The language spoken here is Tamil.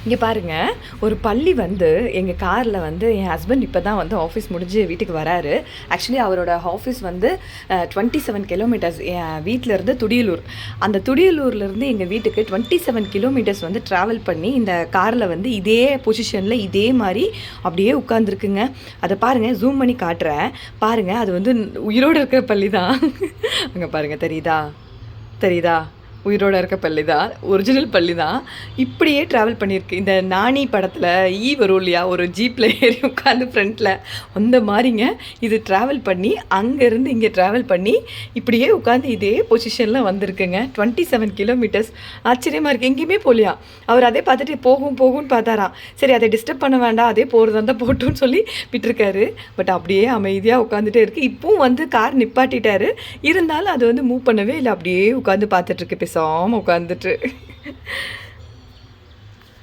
இங்கே பாருங்கள், ஒரு பள்ளி வந்து எங்கள் காரில் வந்து என் ஹஸ்பண்ட் இப்போ தான் வந்து ஆஃபீஸ் முடிஞ்சு வீட்டுக்கு வராரு. ஆக்சுவலி அவரோட ஆஃபீஸ் வந்து 27 கிலோமீட்டர்ஸ் என் வீட்டிலேருந்து துடியலூர். அந்த துடியலூர்லேருந்து எங்கள் வீட்டுக்கு 27 கிலோமீட்டர்ஸ் வந்து ட்ராவல் பண்ணி இந்த காரில் வந்து இதே பொசிஷனில் இதே மாதிரி அப்படியே உட்காந்துருக்குங்க. அதை பாருங்கள், ஜூம் பண்ணி காட்டுறேன் பாருங்கள். அது வந்து உயிரோடு இருக்கிற பள்ளி தான். அங்கே பாருங்கள், தெரியுதா? உயிரோடு இருக்க பள்ளி தான், ஒரிஜினல் பள்ளி தான். இப்படியே ட்ராவல் பண்ணியிருக்கு. இந்த நானி படத்தில் வரும் இல்லையா, ஒரு ஜீப்பில் ஏறி உட்காந்து ஃப்ரண்ட்டில், அந்த மாதிரிங்க இது ட்ராவல் பண்ணி அங்கேருந்து இங்கே ட்ராவல் பண்ணி இப்படியே உட்காந்து இதே பொசிஷனில் வந்திருக்குங்க. 27 கிலோமீட்டர்ஸ். ஆச்சரியமாக இருக்குது. எங்கேயுமே போகலையா அவர். அதே பார்த்துட்டு போகும்னு பார்த்தாராம். சரி, அதை டிஸ்டர்ப் பண்ண வேண்டாம், அதே போகிறதா இருந்தால் போட்டோன்னு சொல்லி விட்டுருக்காரு. பட் அப்படியே அமைதியாக உட்காந்துட்டே இருக்குது. இப்போவும் வந்து கார் நிப்பாட்டிட்டாரு, இருந்தாலும் அது வந்து மூவ் பண்ணவே இல்லை. அப்படியே உட்காந்து பார்த்துட்ருக்கு, பேசாமல் உட்காந்துட்டு.